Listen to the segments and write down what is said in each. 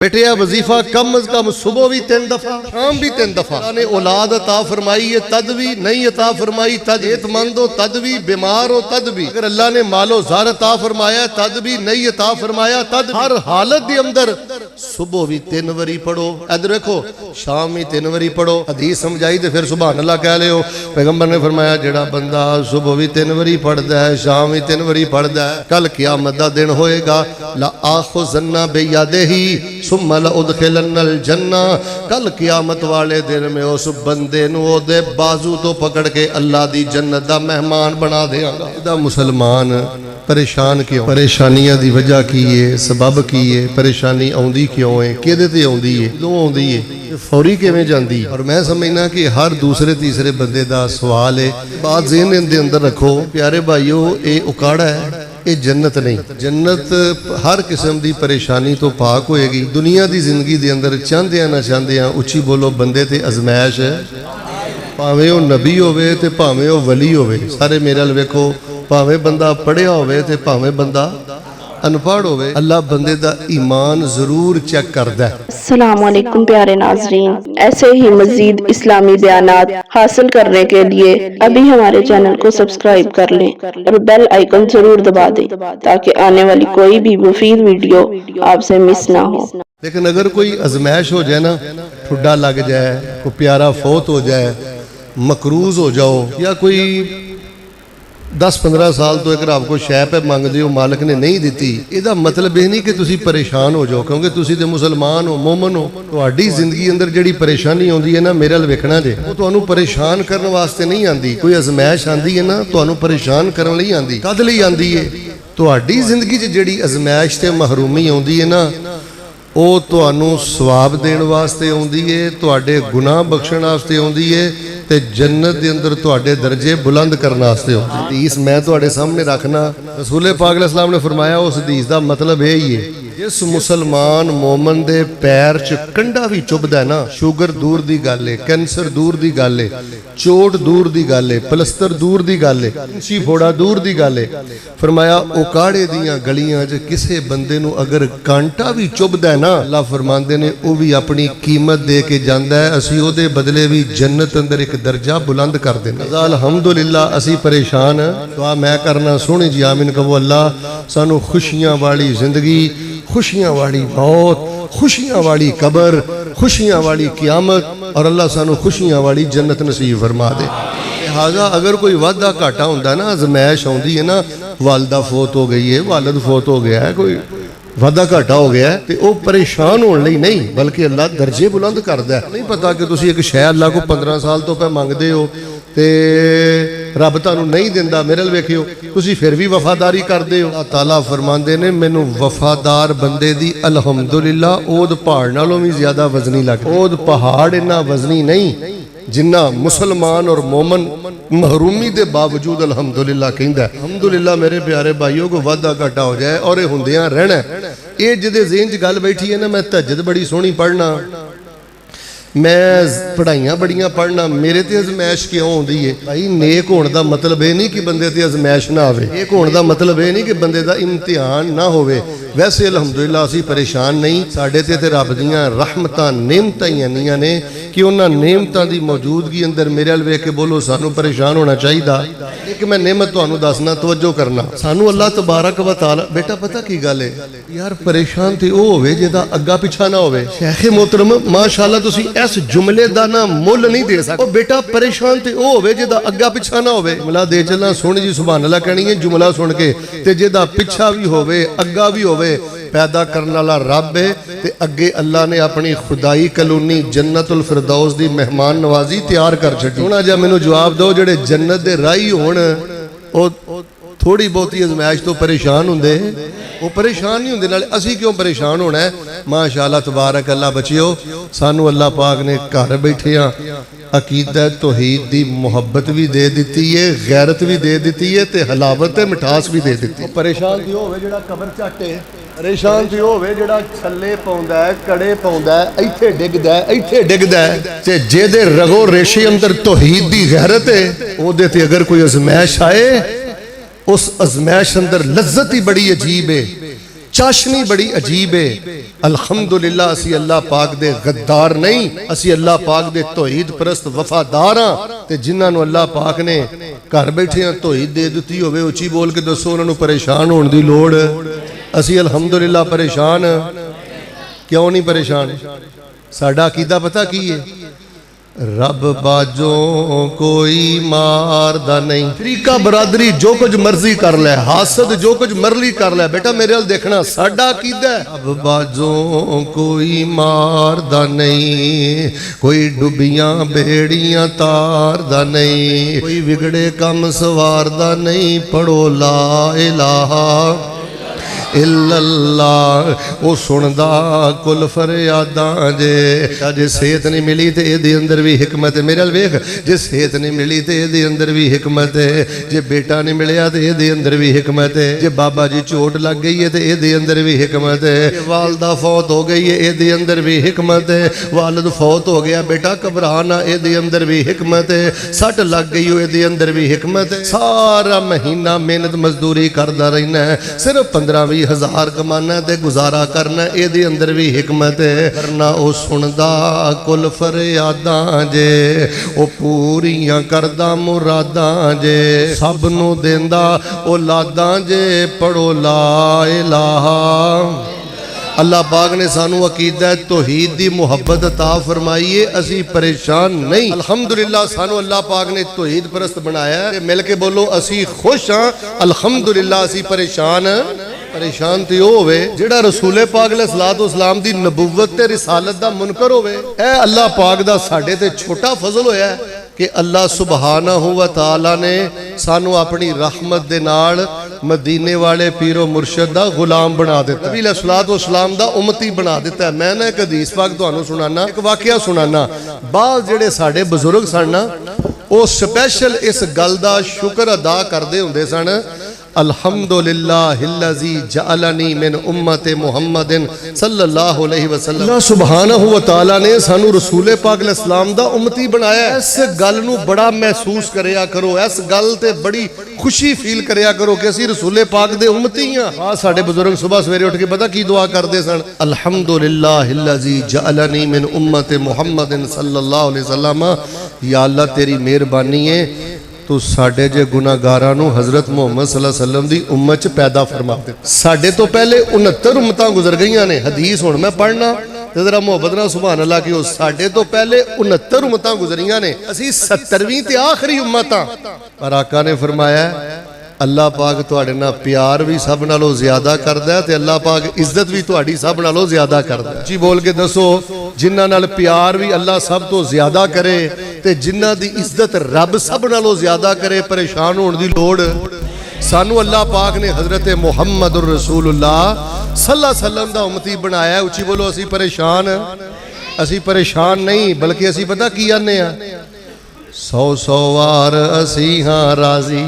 बेटे वजीफा कम अज कम सुबह भी 3 दफा शाम भी 3 दफा ने औलाद अता फरमाई है तद भी नहीं अता फरमाई तद सेहतमंद हो तद भी बीमार हो तद भी अगर अल्लाह ने मालो ज़ार अता फरमाया तद भी नहीं अता फरमाया तद हर हालत के अंदर सुबह भी 3 बारी पढ़ो इधर देखो शाम भी 3 बारी पढ़ो हदीस समझाई तो फिर सुभान अल्लाह कह लियो पैगंबर ने फरमाया जेड़ा बंदा सुबह भी 3 बारी पढ़ता है शाम भी 3 बारी पढ़ता है कल क़यामत दा दिन होएगा ला आखुज़न्ना बियदिही सुम्मा लउदखिलन्नल जन्ना कल क़यामत वाले दिन में उस बंदे नूं ओदे बाजू तो पकड़ के अल्लाह दी जन्नत दा मेहमान बना देंगा। इदा मुसलमान परेशान क्यों परेशानियां दी वजह की है सबब की है परेशानी आउंदी क्यों है किहदे ते आउंदी है क्यों आउंदी है फौरी किवें जांदी और मैं समझना कि हर दूसरे तीसरे बंदे दा सवाल है बात ज़हन दे अंदर रखो प्यारे भाईओ ये उकाड़ा है ये जन्नत नहीं जन्नत हर किस्म की परेशानी तो पाक होएगी दुनिया की जिंदगी के अंदर चाहते ना चाहते उच्ची बोलो बंदे ते अजमैश है भावें वो नबी होवे ते भावें वो वली होवे सारे मेरे अल वेखो भावें बंदा पढ़िया होवे ते भावें बंदा अनपढ़ होवे अल्लाह बंदे दा ईमान जरूर चेक करदा है। अस्सलाम वालेकुम प्यारे नाज़रीन, ऐसे ही मजीद इस्लामी बयानात हासिल करने के लिए अभी हमारे चैनल को सब्सक्राइब कर लें और बेल आइकन जरूर दबा दें ताकि आने वाली कोई भी मुफीद वीडियो आपसे मिस ना हो। लेकिन अगर कोई अजमैश हो जाए ना ठुड्डा लग जाए कोई प्यारा फौत हो जाए मकरूज हो जाओ या कोई 10-15 साल तो एक रब को शै पे मंगते हो मालिक ने नहीं दी ਇਹਦਾ मतलब ये नहीं कि तुसी परेशान हो जाओ क्योंकि तुसी ते मुसलमान हो मोमन हो ਤੁਹਾਡੀ जिंदगी अंदर जिहड़ी परेशानी आउंदी है ना मेरे अल वेखना जे वो ਤੁਹਾਨੂੰ परेशान करने वास्ते नहीं आंदी कोई अजमैश आंदी है ना ਤੁਹਾਨੂੰ परेशान करने लई आंदी कद लई आंदी है ਤੁਹਾਡੀ जिंदगी च जिहड़ी अजमैश ते महरूमी आउंदी है ना वो ਤੁਹਾਨੂੰ सवाब देने वास्ते आउंदी है ਤੁਹਾਡੇ गुनाह बख्शण वास्ते आउंदी है ते जन्नत के अंदर तुहाडे दर्जे बुलंद करने वास्ते हो। हदीस मैं तुहाडे सामने रखना रसूल पाक अलैहि सलाम ने फरमाया उस हदीस का मतलब यही है जिस मुसलमान मोमन दे पैर च कंडा भी चुभदा है ना शुगर दूर दी गल है कैंसर दूर दी गल है चोट दूर दी गल है पलस्तर दूर दी गल है सी फोड़ा दूर दी गल है फरमाया उकाड़े दियां गलियां च किसे बंदे नूं अगर कांटा भी चुभदा है ना अल्लाह फरमांदे ने वो भी अपनी कीमत दे के जांदा है असीं ओदे बदले भी जन्नत अंदर एक दर्जा बुलंद कर देना। अल्हम्दुलिल्लाह असी परेशान दुआ मैं करना सोहनी जी आमीन कहो अल्लाह सानू खुशियां वाली जिंदगी खुशियां वाली मौत खुशियां वाली कबर खुशियां वाली क़यामत और अल्लाह सानू खुशियां वाली जन्नत नसीब फरमा दे। लिहाजा अगर कोई वादा घाटा होंदा ना अजमैश आउंदी है ना वालदा फौत हो गई है वालद फौत हो गया है कोई वादा घाटा हो गया तो वह परेशान होने लई नहीं बल्कि अल्लाह दर्जे बुलंद करता है। नहीं पता कि तुसी एक शै अल्लाह को 15 साल तो पै मंगते हो तो रब तुहानू नहीं दिंदा मेरे अल वेखियो तुसी फिर भी वफादारी करते हो। अल्लाह ताला फरमांदे ने मैनू वफादार बंदे दी अल्हम्दुलिल्लाह ओद पहाड़ नालों भी ज्यादा वजनी लगदी ओद पहाड़ इन्ना वजनी नहीं जिन्ना मुसलमान और मोमन महरूमी के बावजूद अल्हम्दुलिल्लाह कहंदा है। अल्हम्दुलिल्लाह मेरे प्यारे भाईओ को वादा घाटा हो जाए और ये हुंदियां रहना ये जिहदे ज़हन च गल बैठी है ना मैं तहज्जुद बड़ी सोहनी पढ़ना मैं पढ़ाइयां बड़ियां पढ़ना मेरे ते अजमैश क्यों आउंदी है भाई नेक होने का मतलब ये नहीं कि बंदे ते अजमैश ना आवे नेक होने का मतलब ये नहीं कि बंदे का इम्तिहान ना होवे। वैसे अल्हम्दुलिल्लाह असी परेशान नहीं साडे ते रब दियां रहमतां नेमतां ही इन्नियां ने कि उन्हां नेमतां दी मौजूदगी अंदर मेरे अल वेख के बोलो सानू परेशान होना चाहिए। एक मैं नेमत तुहानू दसना तवज्जो करना सानू अल्लाह तबारक व तआला बेटा पता की गल है यार परेशान ते ओ होवे जिहदा अग्गा पिछा ना होवे। शेख मोहतरम माशाअल्लाह तुसी इस जुमले का ना मुल नहीं दे सकते बेटा परेशान ते ओ होवे जिहदा अग्गा पिछा ना होवे। जुमला दे चलना सोहनी जी सुभान अल्लाह कहनी है जुमला सुन के ते जिहदा पिछा भी होवे अग्गा भी होवे पैदा करने वाला रब है ते अगे अल्लाह ने अपनी खुदाई कलोनी जन्नतुल फिरदौस दी मेहमान नवाजी तैयार कर छड्डी। सोहना जिहा मैनू जवाब दो जिहड़े जन्नत दे राही होण ओ थोड़ी बहुती अजमैश तो परेशान होंदे वो परेशान नहीं होंदे नाले असी क्यों परेशान होना है। माशाअल्लाह तबारक अल्लाह बचियो सानू अल्लाह पाक ने घर बैठे अकीदा तौहीद दी मुहब्बत भी दे दी है गैरत भी दे दी है ते हलावत ते मिठास भी दे दी। परेशान थी होवे जिहड़ा कबर झट है परेशान थी होवे जिहड़ा छल्ले पाउंदा है कड़े पाउंदा है इत्थे डिगदा है ते जेदे रगो रेशे अंदर तौहीद दी गैरत है ओदे ते अगर कोई अजमैश आए उस अजमैश अंदर लज्जत ही बड़ी अजीब है चाशनी बड़ी अजीब है। अल्हम्दुलिल्लाह असी अल्लाह पाक दे गद्दार नहीं, असी अल्लाह पाक दे तौहीद परस्त वफादार हां ते जिन्हां नूं अल्लाह पाक ने घर बैठे तौहीद दे दित्ती होवे उची बोल के दसो उन्हां नूं परेशान होने दी लोड़। असी अल्हम्दुलिल्लाह परेशान क्यों नहीं परेशान? साडा अकीदा पता की है? रब बाजों कोई मारदा नहीं। तरीका बरादरी जो कुछ मर्जी कर ले, हासद जो कुछ मर्जी कर ले, बेटा मेरे वाल देखना साडा अकीदा है रब बाजों कोई मारदा नहीं, कोई डुबियां बेड़ियां तारदा नहीं, कोई बिगड़े कम सवारदा नहीं। पढ़ो ला इलाहा इल्लल्लाह। वो सुनदा कुल फरियादां जे। जे सेहत नहीं मिली तो ये अंदर भी हिकमत है। मेरे वेख, जे सेहत नहीं मिली तो ये अंदर भी हिकमत है। जे बेटा नहीं मिलिया तो ये अंदर भी हिकमत है। जे बाबा जी चोट लग गई है तो ये अंदर भी हिकमत है। वालदा फौत हो गई है, ये अंदर भी हिकमत है। वालद फौत हो गया, बेटा घबरा ना, ये अंदर भी हिकमत है। सट लग गई हो, ये अंदर भी हिकमत है। सारा महीना मेहनत मजदूरी करता रहना है, सिर्फ 15-20 हजार कमाना ते गुजारा करना, ये अंदर भी हिकमत है। करना वो सुनदा कुल फरियादां जे, वो पूरियां करदा मुरादां जे, सब नूं देंदा औलादां जे। पढ़ो ला इलाहा। अल्लाह पाक ने सानू अकीदा तौहीद दी मुहब्बत अता फरमाई है, असी परेशान नहीं। अल्हम्दुलिल्लाह सानू अल्लाह पाक ने तौहीद परस्त बनाया है। मिल के बोलो असी खुश हाँ, अल्हम्दुलिल्लाह। असी परेशान तो होवे जेड़ा रसूले पाक अलैहिस्सलातु वस्सलाम दी नबुव्वत ते रिसालत दा मुनकर होवे। ए अल्लाह पाक दा साडे ते छोटा फजल होया है कि अल्लाह सुबहानहू व तआला ने सानू अपनी रहमत दे नाल मदीने वाले पीरो मुर्शद दा गुलाम बना दिता, नबी अलैहिस्सलातु वस्सलाम दा उम्मती बना दिता है। मैं ना एक हदीस पाक तुहानू सुनाना, एक वाकया सुनाना। बाद जेड़े साडे बुजुर्ग सन ना, वो स्पैशल इस गल दा शुक्र अदा करदे हुंदे सन, अल्हम्दुलिल्लाहिल्लज़ी जअलनी मिन उम्मति मुहम्मदिन सल्लल्लाहु अलैहि वसल्लम। अल्लाह सुब्हानहू व तआला ने सानू रसूले पाक अलैहिस्सलाम दा उम्मती बनाया। इस गल नू बड़ा महसूस करया करो, इस गल ते बड़ी खुशी फील करया करो कि असी रसूले पाक दे उम्मती हां। आ साडे बुजुर्ग सुबह सवेरे उठ के पता की दुआ करदे सन? अल्हम्दुलिल्लाहिल्लज़ी जअलनी मिन उम्मति मुहम्मदिन सल्लल्लाहु अलैहि वसल्लम। या अल्लाह तेरी मेहरबानी है, तू साडे जे गुनाहगारां नू हजरत मुहम्मद सल्लल्लाहु अलैहि वसल्लम दी उम्मत च पैदा फरमा दे। साडे तो पहले 69 उम्मतां गुजर गईयां ने। हदीस हुण मैं पढ़ना ते जरा मुहब्बत नाल सुभान अल्लाह की हो। साडे तो पहले 69 उम्मतां गुजरियां ने, असी 70वीं ते आखिरी उम्मत हां। पर आका ने फरमाया अल्लाह पाक तुहाडे नाल प्यार भी सब नालों ज्यादा करदा है ते अल्लाह पाक इज्जत भी तुहाडी सब नालों ज्यादा करदा है। जी बोल के दसो, जिन्हां नाल प्यार भी अल्लाह सब तो ज्यादा करे ते जिन्हां दी इज्जत रब सब नालों ज्यादा करे, परेशान होने दी लोड़। सानू अल्लाह पाक ने हजरत मुहम्मदुर रसूलुल्लाह सल्लल्लाहु अलैहि वसल्लम दा उम्मती बनाया। उची बोलो असी परेशान नहीं, बल्कि असी पता की आने आ, 100 वार असी हाँ राजी,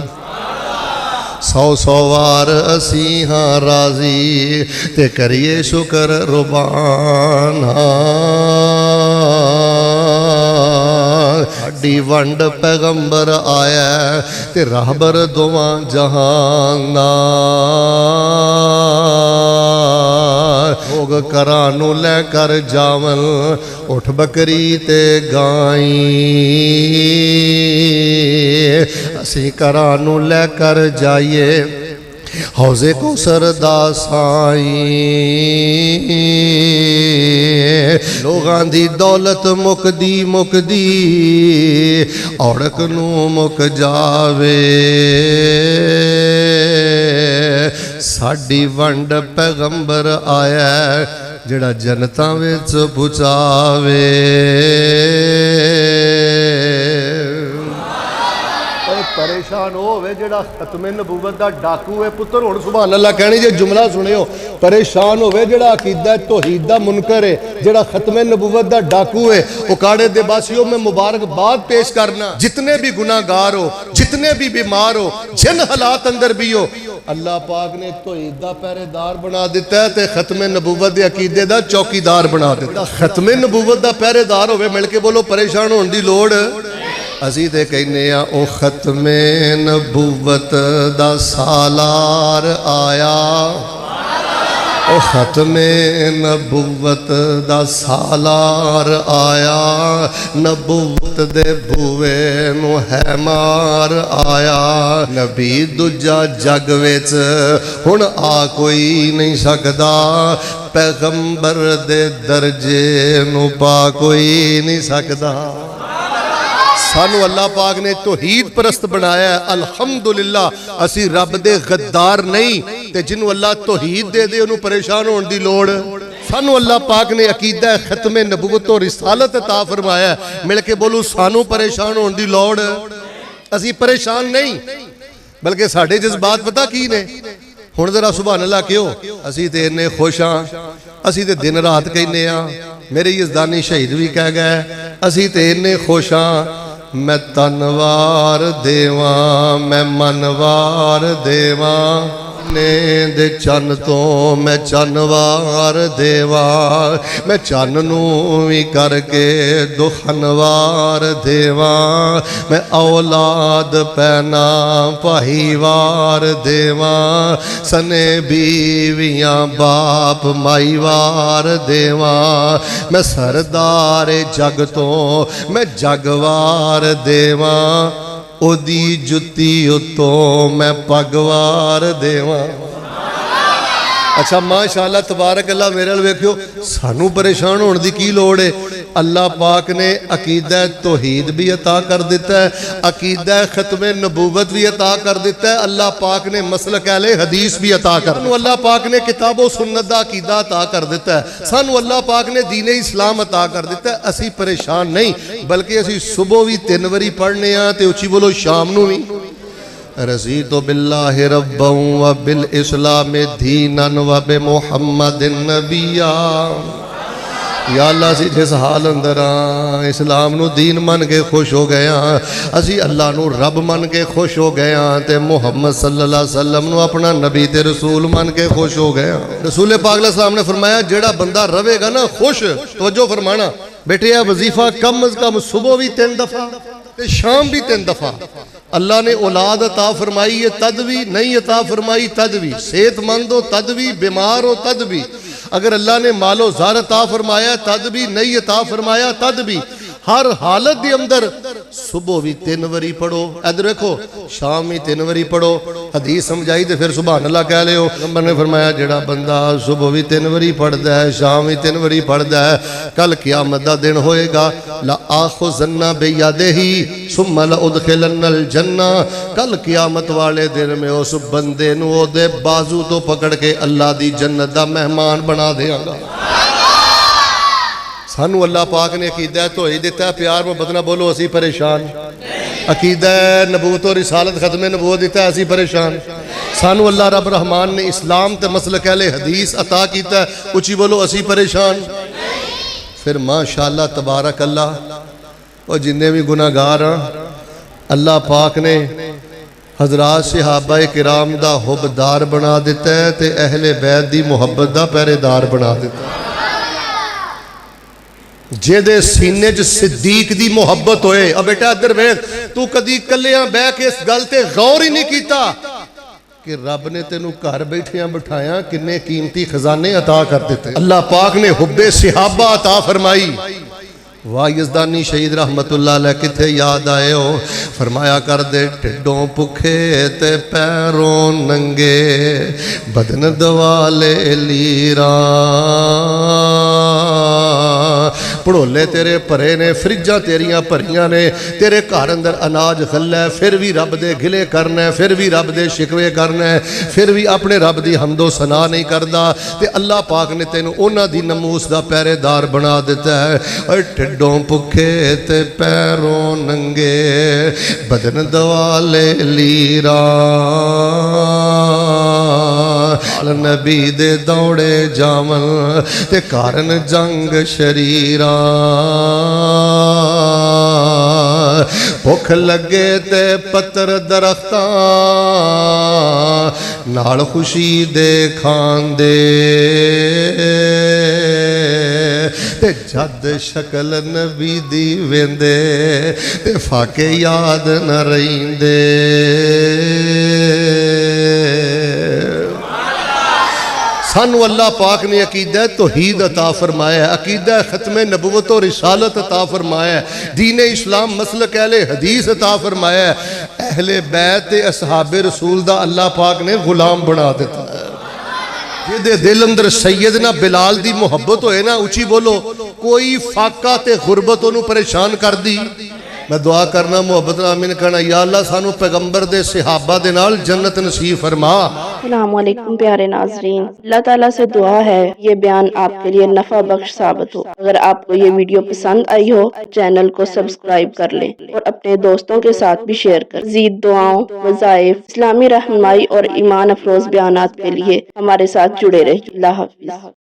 100 वार असी हाँ राजी, ते करिए शुक्र रुबाना। साडी वंड पैगंबर आया ते राहबर दोवां जहां दा। लोग घरां नू लैकर जावन, उठ बकरी ते गाई, असी घरां नू लैकर जाइए हौजे कौसर दा साई। लोगां दी दौलत मुकदी औड़क नू मुक जावे, साडी वंड पैगंबर आया जेड़ा जनता विच पुचावे। परेशान होवे जेड़ा खत्मे नबूवत दा डाकू है पुत्र। हुण सुभान अल्लाह कहनी जे जुमला सुनियो, परेशान होवे जेड़ा अकीदा तौहीद दा मुनकर है, जेड़ा खत्मे नबूवत दा डाकू है। उकाड़े दे बासियों में मुबारकबाद पेश करना, जितने भी गुनाहगार हो, जितने भी बीमार हो, जिन हालात अंदर भी हो, अल्लाह पाक ने तौहीद दा पहरेदार बना दिता है ते खत्मे नबूवत दे अकीदे दा चौकीदार बना दिता। खत्मे नबूवत दा पहरेदार होवे, मिल के बोलो परेशान होने दी लोड़। असी ते कहने ओ खत्मे नबूवत दा सालार आया, ओ खत्मे नबूवत दा सालार आया, नबूवत दे बूए नू है मार आया। नबी दूजा जग विच हुण आ कोई नहीं सकदा, पैगंबर दे दर्जे नू पा कोई नहीं सकदा। सानू अल्लाह पाक ने तौहीद परस्त बनाया है। अल्हम्दुलिल्लाह असी रब दे गद्दार नहीं, ते जिन्हों अल्लाह तौहीद दे दे उन्होंने परेशान होने की लोड़। सानू अल्लाह पाक ने अकीदा खत्मे नबूवत और रिसालत अता फरमाया। मिल के बोलू सानू परेशान होने की लोड़। असी परेशान नहीं, बल्कि साढ़े जज्बात पता की ने। हुण जरा सुभान अल्लाह क्यों असी ते इन्ने खुश हाँ, असी ते दिन रात कहने हाँ। मेरे यज़दानी शहीद भी कह गए असी ते इन्ने खुश हाँ। मैं तनवार देवा मैं मनवार देवा, ने दे चन तो मैं चनवार देवा। मैं चन नू भी करके दुखनवार देवा, मैं औलाद पैना भाईवार देवा। सने बीवियां बाप माईवार देवा, मैं सरदार जग तो मैं जगवार देवा। ओदी जुत्ती उतों मैं पगवार देवा। अच्छा माशाअल्लाह तबारक अल्लाह। मेरे नाल वेखियो सानू परेशान होने की की लोड़ है। अल्लाह पाक ने अकीदा तौहीद भी अता कर दिता है, अकीदा खत्मे नबूवत भी अता कर दिता है। अल्लाह पाक ने मसलक अहले हदीस भी अता कर, अल्लाह पाक ने किताबो सुन्नत दा अकीदा अता कर दिता है। सानू अल्लाह पाक ने दीन इस्लाम अता कर दिता है। असी परेशान नहीं, बल्कि असी सुबह भी 3 बारी पढ़ने आ ते उची बोलो शाम नू भी। रज़ीतु बिल्लाहि रब्बन व बिल इस्लाम दीनन व बि मुहम्मदिन नबिया। या अल्लाह असी जिस हाल अंदर हाँ इस्लाम नू दीन मन के खुश हो गए हाँ, असी अल्लाह नू रब मन के खुश हो गए हाँ, ते मुहम्मद सल्लल्लाहु अलैहि वसल्लम नू अपना नबी ते रसूल मन के खुश हो गए हाँ। रसूल पाक अलैहि सलाम ने फरमाया जेड़ा बंदा रहेगा ना खुश, तवज्जो फरमाना बेटे यह वजीफा कम अज कम सुबह भी 3 दफा ते शाम भी 3 दफा। अल्लाह ने औलाद अता फरमाई है तद भी, नहीं अता फरमाई तद भी, सेहतमंद हो तद भी, बीमार हो तद भी। अगर अल्लाह ने मालो ज़ार अता फरमाया तद भी, नहीं अता फरमाया तद भी। हर हालत के अंदर सुबह भी 3 बारी पढ़ो, इधर देखो शाम भी 3 बारी पढ़ो। हदीस समझाई तो फिर सुभान अल्लाह कह लियो। नंबर ने फरमाया जेड़ा बंदा सुबह भी 3 बारी पढ़ता है, शाम भी 3 बारी पढ़ता है, कल क़यामत दा दिन होएगा ला आखुज़न्ना बियदिही सुम्मा ला उदखिलन्नल जन्ना। कल क़यामत वाले दिन में उस बंदे नू ओदे बाजू तो पकड़ के अल्लाह दी जन्नत दा मेहमान बना देंगा। सानू अल्लाह पाक ने अकीदा तौहीद दिता है। प्यार में बदना बोलो असी परेशान। अकीदा नबूवत और रिसालत खत्मे नबूवत दिता है, असी परेशान। सानू अल्लाह रब रहमान ने इस्लाम ते मसलक अहले हदीस अता किया है, उची बोलो असी परेशान। फिर माशाअल्लाह तबारक अल्लाह और जिन्ने भी गुनाहगार हाँ अल्लाह पाक ने हजरात सहाबा किराम दा हुबदार बना दिता है, ते अहले बैत दी मुहब्बत दा पहरेदार बना दिता है। जेदे सीने च सिद्दीक दी मुहब्बत होए। अब बेटा इधर वेख, तू कदी कलियां बह के इस गल ते गौर ही नहीं कीता कि रब ने तेनू घर बैठिया बिठाया किन्ने कीमती खजाने अता कर दिते। अल्लाह पाक ने हुब्बे सहाबा अता फरमाई। वाह यज़दानी शहीद रहमतुल्लाह अलैह किथे याद आए हो। फरमाया कर दे टिड्डों भुखे ते पैरों नंगे, बदन दवाले लीरा। भड़ोले तेरे भरे ने, फ्रिजा तेरिया भरिया ने, तेरे घर अंदर अनाज खल्ला है, फिर भी रब दे गिले करना है, फिर भी रब दे शिकवे करना है, फिर भी अपने रब दी हमदो सना नहीं करता। ते अल्लाह पाक ने तेनू उन्हां दी नमूस दा पहरेदार बना दिता है। और टिड्डों भुखे ते पैरों नंगे, बदन दवाले लीरा। नबी दे दौड़े जावन ते कारण जंग शरीरा। भुख लगे ते पत्तर दरख्तां नाल खुशी दे खांदे, ते जद शक्ल नबी दी वेंदे ते फाके याद न रहिंदे। सानू अल्लाह पाक ने अकीदा तौहीद अता फरमाया, अकीदा खत्म नबुवत और रिसालत अता फरमाया, दीन इस्लाम मसलक अहले हदीस अता फरमाया। अहले बैत ते असहाबे रसूल दा अल्लाह पाक ने गुलाम बना दिता है। जिहदे दिल अंदर सैयदना बिलाल दी मुहब्बत होए ना, उची बोलो, कोई फाका ते गुरबत ओनू परेशान कर दी। मैं दुआ करना मुहब्बत नाल आमीन कहना, या अल्लाह सानू पैगंबर दे सहाबा दे नाल जन्नत नसीब फरमा। अस्सलामुअलैकुम प्यारे नाजरीन, अल्लाह ताला से दुआ है ये बयान आपके लिए नफा बख्श साबित हो। अगर आपको ये वीडियो पसंद आई हो तो चैनल को सब्सक्राइब कर लें और अपने दोस्तों के साथ भी शेयर कर। मज़ीद दुआओं, वज़ाइफ, इस्लामी रहनुमाई और ईमान अफरोज बयानात के लिए हमारे साथ जुड़े रहें। अल्लाह हाफिज़।